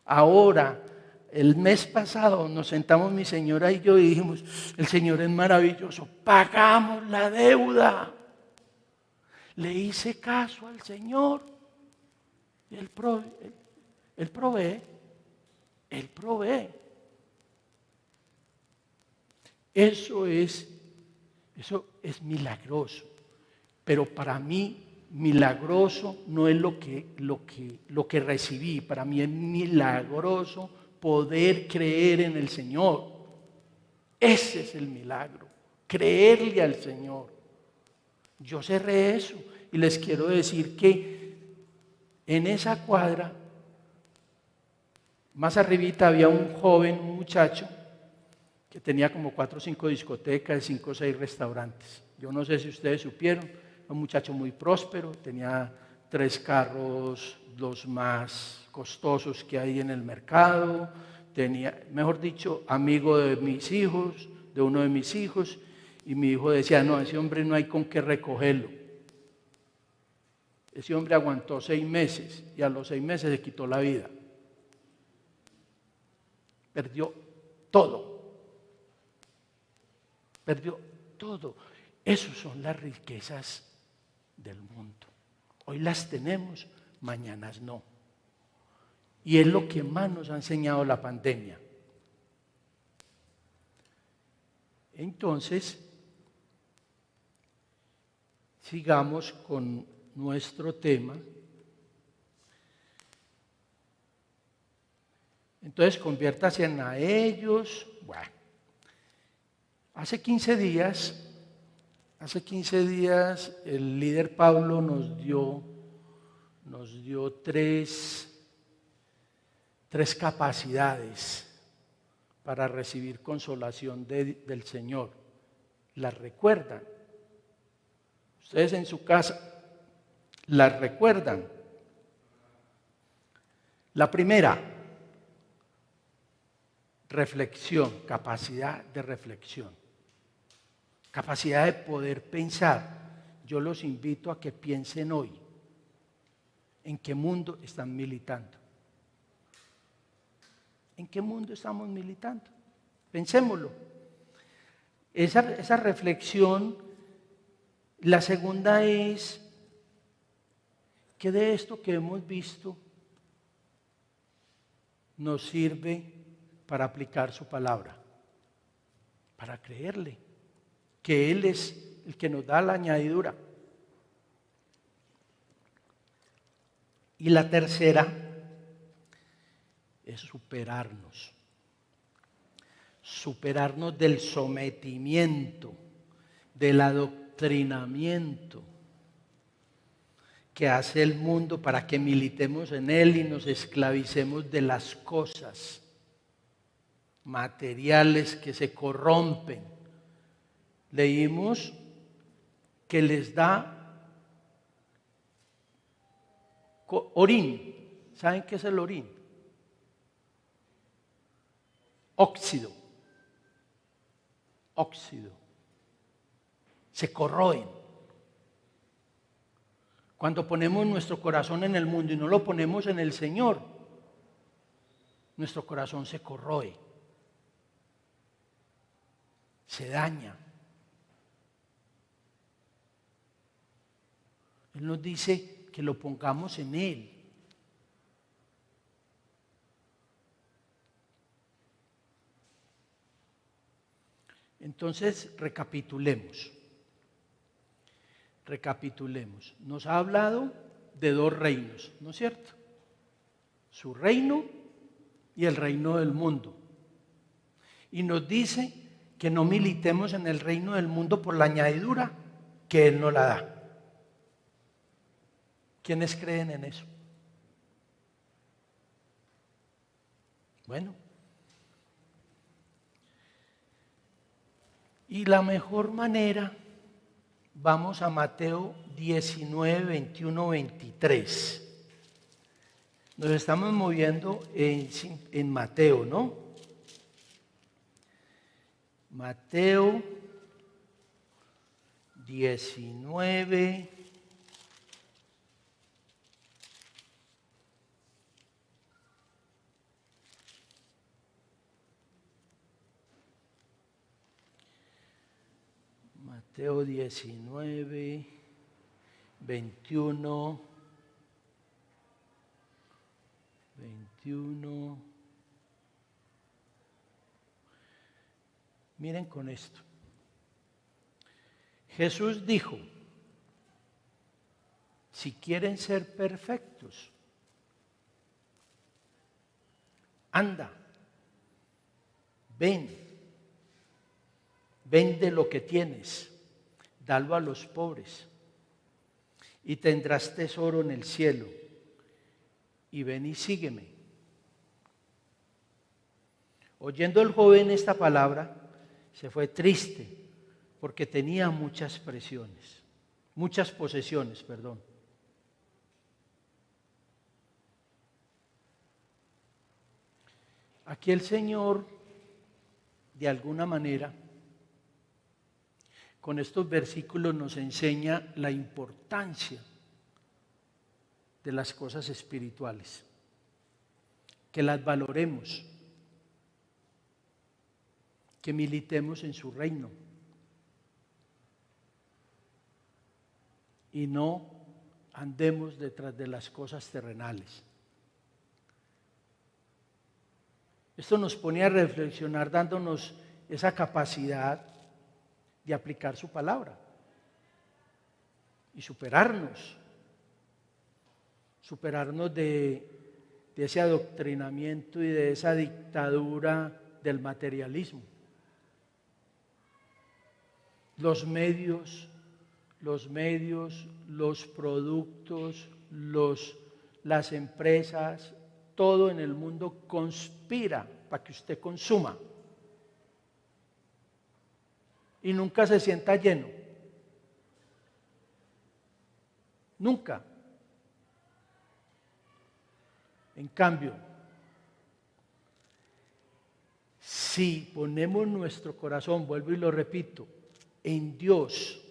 Ahora, el mes pasado nos sentamos mi señora y yo y dijimos, el Señor es maravilloso, pagamos la deuda. Le hice caso al Señor y Él provee. Eso es milagroso. Pero para mí, milagroso no es lo que recibí. Para mí es milagroso poder creer en el Señor. Ese es el milagro, creerle al Señor. Yo cerré eso y les quiero decir que en esa cuadra, más arribita, había un muchacho, que tenía como 4 o 5 discotecas, 5 o 6 restaurantes. Yo no sé si ustedes supieron, un muchacho muy próspero, tenía 3 carros, los más costosos que hay en el mercado, tenía, mejor dicho, amigo de mis hijos, de uno de mis hijos, y mi hijo decía, no, ese hombre no hay con qué recogerlo. Ese hombre aguantó 6 meses y a los 6 meses se quitó la vida. Perdió todo. Esas son las riquezas del mundo. Hoy las tenemos, mañanas no. Y es lo que más nos ha enseñado la pandemia. Entonces, sigamos con nuestro tema. Entonces, conviértase en a ellos. Bueno, hace 15 días el líder Pablo nos dio tres capacidades para recibir consolación del Señor. ¿Las recuerdan? Ustedes en su casa, ¿las recuerdan? La primera, reflexión, capacidad de reflexión, capacidad de poder pensar. Yo los invito a que piensen hoy en qué mundo están militando. ¿En qué mundo estamos militando? Pensémoslo. Esa reflexión. La segunda es que de esto que hemos visto nos sirve para aplicar su palabra, para creerle, que Él es el que nos da la añadidura. Y la tercera es superarnos del sometimiento, del adoctrinamiento que hace el mundo para que militemos en él y nos esclavicemos de las cosas materiales que se corrompen. Leímos que les da orín. ¿Saben qué es el orín? Óxido. Se corroen. Cuando ponemos nuestro corazón en el mundo y no lo ponemos en el Señor, nuestro corazón se corroe, se daña. Él nos dice que lo pongamos en Él. Entonces, recapitulemos. Nos ha hablado de dos reinos, ¿no es cierto? Su reino y el reino del mundo. Y nos dice que no militemos en el reino del mundo por la añadidura que Él nos la da. ¿Quiénes creen en eso? Bueno. Y la mejor manera, vamos a Mateo 19, 21, 23. Nos estamos moviendo en Mateo, ¿no? Mateo 19, Mateo 19, 21, miren con esto. Jesús dijo, si quieren ser perfectos, anda, vende lo que tienes, dalo a los pobres y tendrás tesoro en el cielo. Y ven y sígueme. Oyendo el joven esta palabra, se fue triste porque tenía muchas posesiones. Aquí el Señor, de alguna manera, con estos versículos nos enseña la importancia de las cosas espirituales, que las valoremos, que militemos en su reino y no andemos detrás de las cosas terrenales. Esto nos pone a reflexionar, dándonos esa capacidad de aplicar su palabra y superarnos de ese adoctrinamiento y de esa dictadura del materialismo. Los medios, los productos, las empresas, todo en el mundo conspira para que usted consuma y nunca se sienta lleno. Nunca. En cambio, si ponemos nuestro corazón, vuelvo y lo repito, en Dios,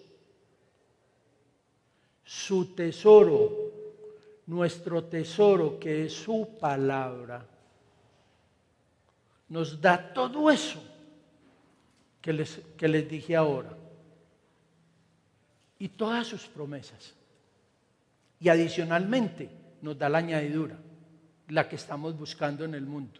su tesoro, nuestro tesoro que es su palabra, nos da todo eso que les dije ahora y todas sus promesas. Y adicionalmente nos da la añadidura, la que estamos buscando en el mundo.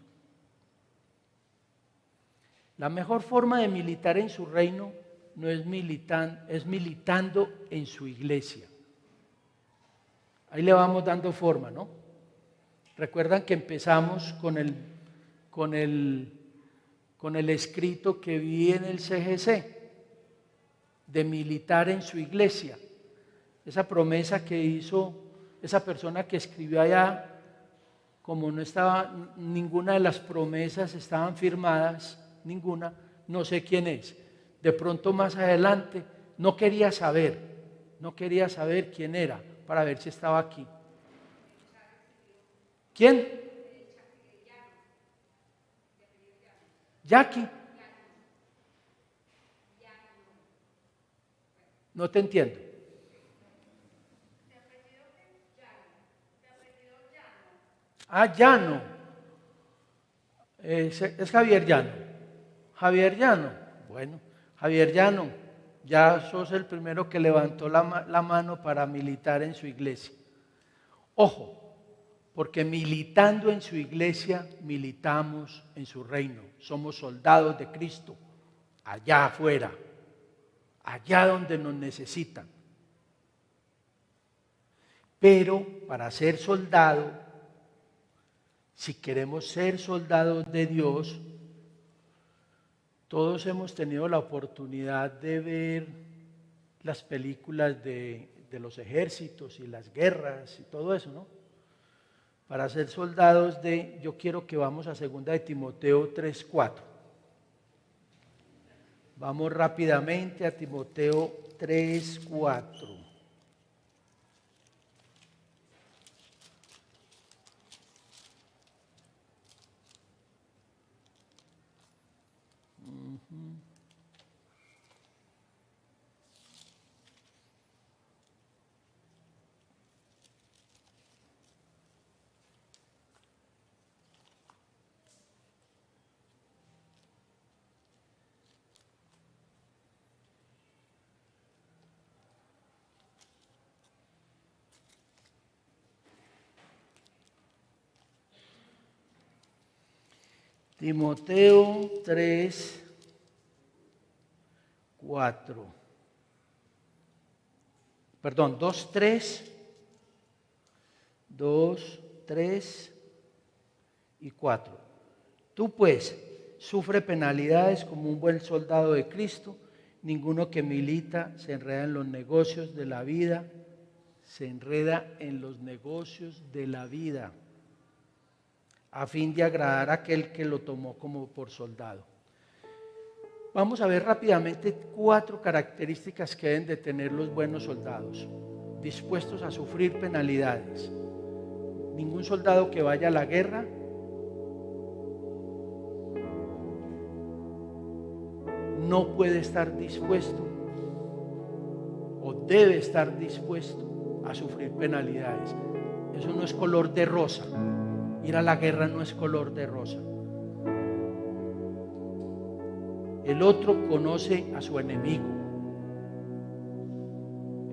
La mejor forma de militar en su reino no es militando en su iglesia. Ahí le vamos dando forma, ¿no? Recuerdan que empezamos con el escrito que vi en el CGC de militar en su iglesia. Esa promesa que hizo esa persona que escribió allá, como no estaba, ninguna de las promesas estaban firmadas, ninguna, no sé quién es. De pronto más adelante no quería saber quién era para ver si estaba aquí. ¿Quién? Jackie. No te entiendo. Llano. Es Javier Llano. Javier Llano. Bueno, Javier Llano, ya sos el primero que levantó la mano para militar en su iglesia. Ojo, porque militando en su iglesia, militamos en su reino. Somos soldados de Cristo, allá afuera, allá donde nos necesitan. Pero para ser soldado, si queremos ser soldados de Dios, todos hemos tenido la oportunidad de ver las películas de los ejércitos y las guerras y todo eso, ¿no? Para ser soldados yo quiero que vamos a 2 de Timoteo 3:4. Vamos rápidamente a Timoteo 3:4. Timoteo 3:4. Perdón, 2:3, 2, 3 y 4. Tú pues sufre penalidades como un buen soldado de Cristo. Ninguno que milita se enreda en los negocios de la vida, a fin de agradar a aquel que lo tomó como por soldado. Vamos a ver rápidamente 4 características que deben de tener los buenos soldados, dispuestos a sufrir penalidades. Ningún soldado que vaya a la guerra no puede estar dispuesto o debe estar dispuesto a sufrir penalidades. Eso no es color de rosa. Ir a la guerra no es color de rosa. El otro conoce a su enemigo.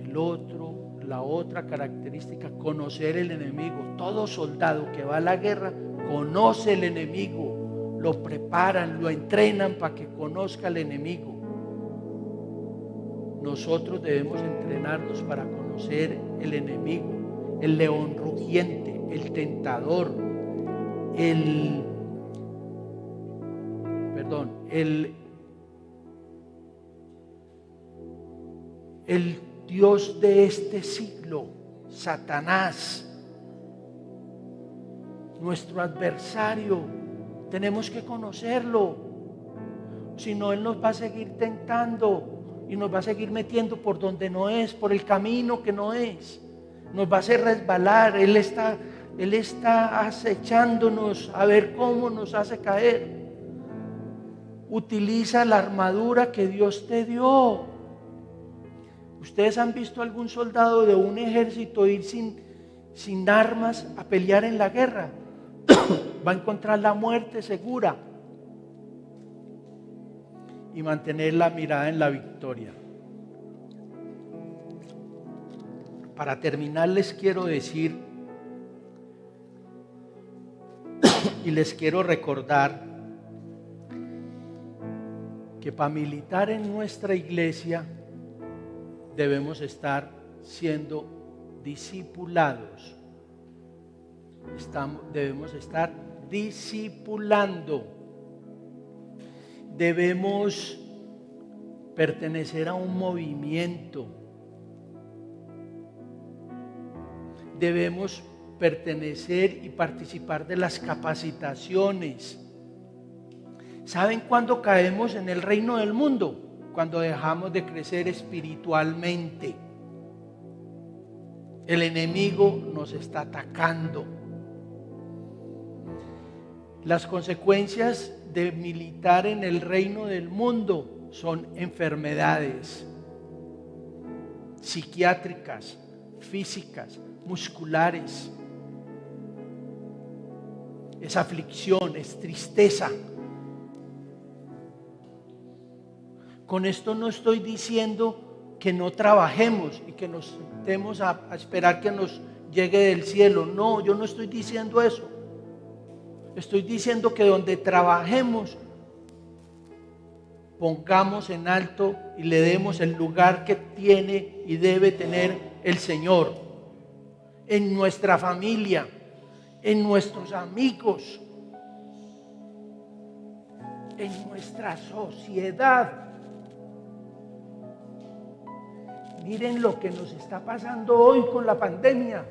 El otro la otra característica, conocer el enemigo. Todo soldado que va a la guerra conoce el enemigo, lo preparan, lo entrenan para que conozca el enemigo. Nosotros debemos entrenarnos para conocer el enemigo, el león rugiente, el tentador, el Dios de este siglo, Satanás, nuestro adversario. Tenemos que conocerlo, si no él nos va a seguir tentando y nos va a seguir metiendo por donde no es, por el camino que no es, nos va a hacer resbalar. Él está acechándonos a ver cómo nos hace caer. Utiliza la armadura que Dios te dio. ¿Ustedes han visto algún soldado de un ejército ir sin armas a pelear en la guerra? Va a encontrar la muerte segura y mantener la mirada en la victoria. Para terminar, les quiero decir y les quiero recordar que para militar en nuestra iglesia debemos estar siendo discipulados. Debemos estar discipulando. Debemos pertenecer a un movimiento. Debemos pertenecer y participar de las capacitaciones. ¿Saben cuándo caemos en el reino del mundo? Cuando dejamos de crecer espiritualmente. El enemigo nos está atacando. Las consecuencias de militar en el reino del mundo son enfermedades psiquiátricas, físicas, musculares. Es aflicción, es tristeza. Con esto no estoy diciendo que no trabajemos y que nos sentemos a esperar que nos llegue del cielo. No, yo no estoy diciendo eso. Estoy diciendo que donde trabajemos, pongamos en alto y le demos el lugar que tiene y debe tener el Señor. En nuestra familia, en nuestros amigos, en nuestra sociedad. Miren lo que nos está pasando hoy con la pandemia.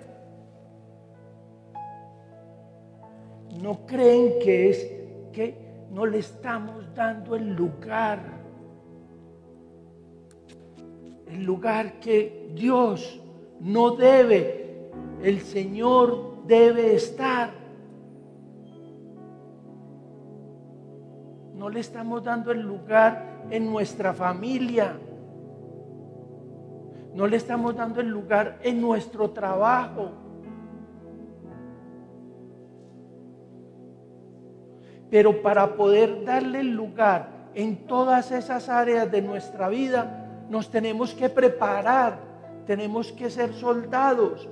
¿No creen que es que no le estamos dando el lugar que Dios no debe, el Señor debe estar? No le estamos dando el lugar en nuestra familia. No le estamos dando el lugar en nuestro trabajo. Pero para poder darle el lugar en todas esas áreas de nuestra vida, nos tenemos que preparar, tenemos que ser soldados.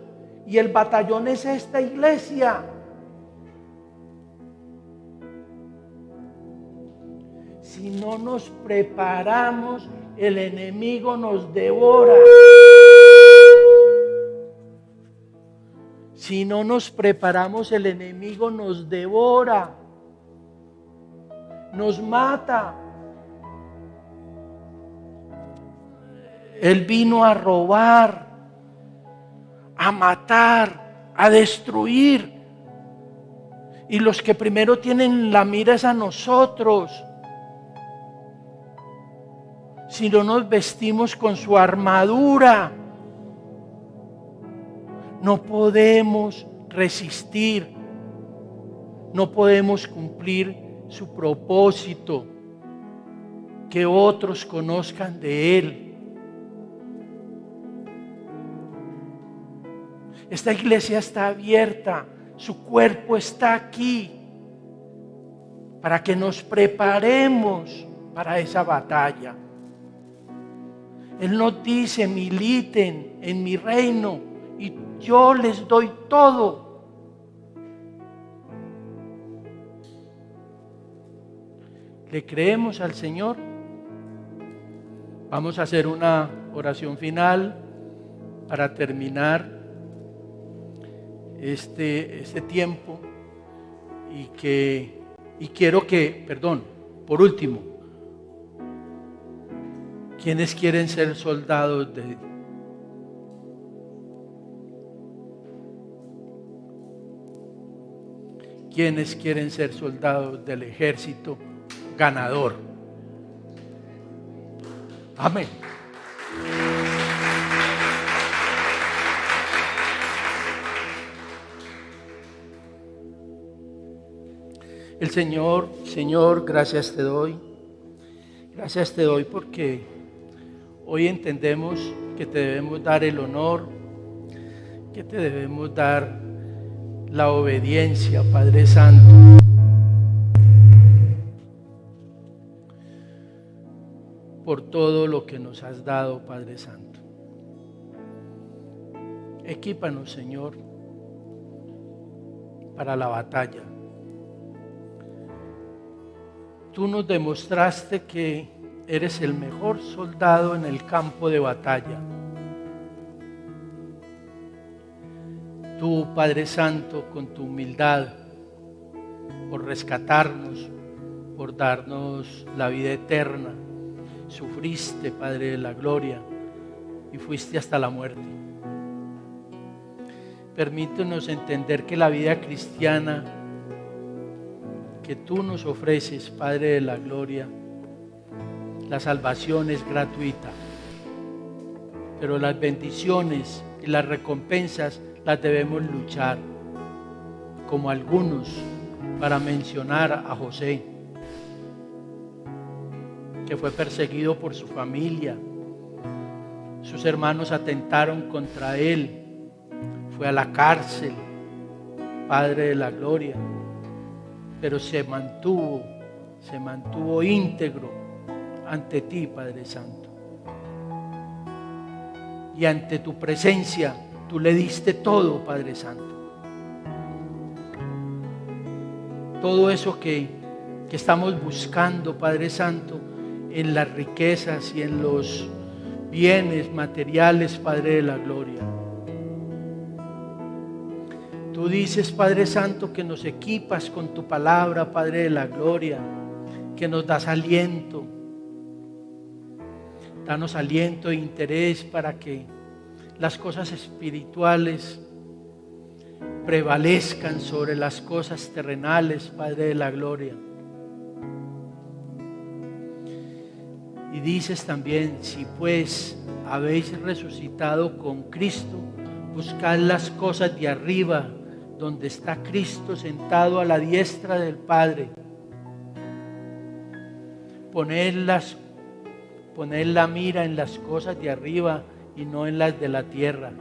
Y el batallón es esta iglesia. Si no nos preparamos, el enemigo nos devora. Si no nos preparamos, el enemigo nos devora, nos mata. Él vino a robar, a matar, a destruir. Y los que primero tienen la mira es a nosotros. Si no nos vestimos con su armadura, no podemos resistir, no podemos cumplir su propósito, que otros conozcan de Él. Esta iglesia está abierta, su cuerpo está aquí, para que nos preparemos para esa batalla. Él nos dice: militen en mi reino y yo les doy todo. ¿Le creemos al Señor? Vamos a hacer una oración final para terminar este tiempo y quiero que, por último, ¿quiénes quieren ser soldados de Dios? ¿Quiénes quieren ser soldados del ejército ganador? Amén. El Señor, gracias te doy. Gracias te doy porque hoy entendemos que te debemos dar el honor, que te debemos dar la obediencia, Padre Santo. Por todo lo que nos has dado, Padre Santo. Equípanos, Señor, para la batalla. Tú nos demostraste que eres el mejor soldado en el campo de batalla. Tú, Padre Santo, con tu humildad, por rescatarnos, por darnos la vida eterna, sufriste, Padre de la gloria, y fuiste hasta la muerte. Permítenos entender que la vida cristiana que tú nos ofreces, Padre de la gloria, la salvación es gratuita, pero las bendiciones y las recompensas las debemos luchar, como algunos, para mencionar a José, que fue perseguido por su familia. Sus hermanos atentaron contra él, fue a la cárcel, Padre de la gloria, pero se mantuvo íntegro ante ti, Padre Santo. Y ante tu presencia, tú le diste todo, Padre Santo. Todo eso que estamos buscando, Padre Santo, en las riquezas y en los bienes materiales, Padre de la gloria. Tú dices, Padre Santo, que nos equipas con tu palabra, Padre de la gloria, que nos das aliento. Danos aliento e interés para que las cosas espirituales prevalezcan sobre las cosas terrenales, Padre de la gloria. Y dices también, si pues habéis resucitado con Cristo, buscad las cosas de arriba, donde está Cristo sentado a la diestra del Padre. Poned la mira en las cosas de arriba y no en las de la tierra.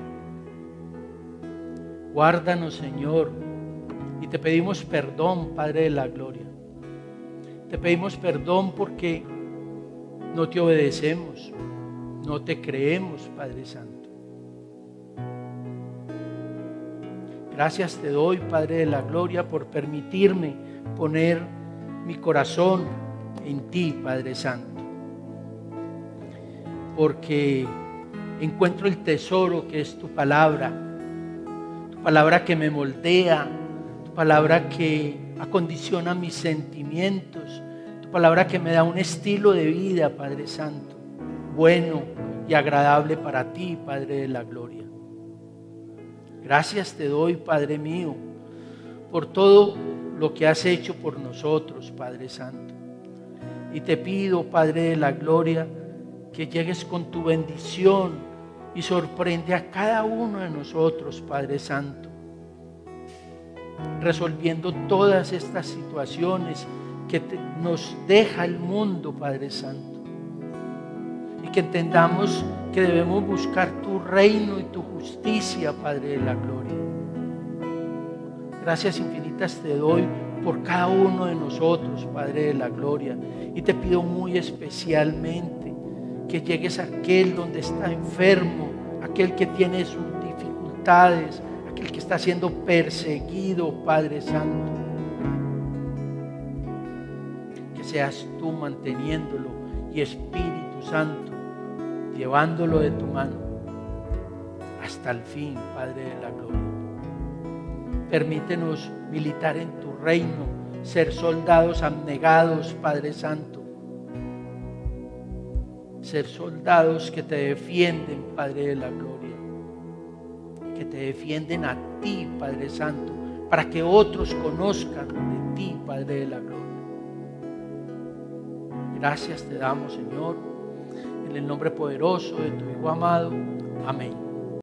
Guárdanos, Señor, y te pedimos perdón, Padre de la gloria. Te pedimos perdón porque no te obedecemos, no te creemos, Padre Santo. Gracias te doy, Padre de la gloria, por permitirme poner mi corazón en ti, Padre Santo. Porque encuentro el tesoro que es tu palabra que me moldea, tu palabra que acondiciona mis sentimientos, tu palabra que me da un estilo de vida, Padre Santo, bueno y agradable para ti, Padre de la gloria. Gracias te doy, Padre mío, por todo lo que has hecho por nosotros, Padre Santo. Y te pido, Padre de la gloria, que llegues con tu bendición y sorprende a cada uno de nosotros, Padre Santo, resolviendo todas estas situaciones que nos deja el mundo, Padre Santo. Y que entendamos que debemos buscar tu reino y tu justicia, Padre de la gloria. Gracias infinitas te doy por cada uno de nosotros, Padre de la gloria. Y te pido muy especialmente que llegues a aquel donde está enfermo, aquel que tiene sus dificultades, aquel que está siendo perseguido, Padre Santo. Que seas tú manteniéndolo y Espíritu Santo, llevándolo de tu mano hasta el fin, Padre de la gloria. Permítenos militar en tu reino, ser soldados abnegados, Padre Santo. Ser soldados que te defienden, Padre de la gloria. Que te defienden a ti, Padre Santo, para que otros conozcan de ti, Padre de la gloria. Gracias te damos, Señor, en el nombre poderoso de tu Hijo amado. Amén.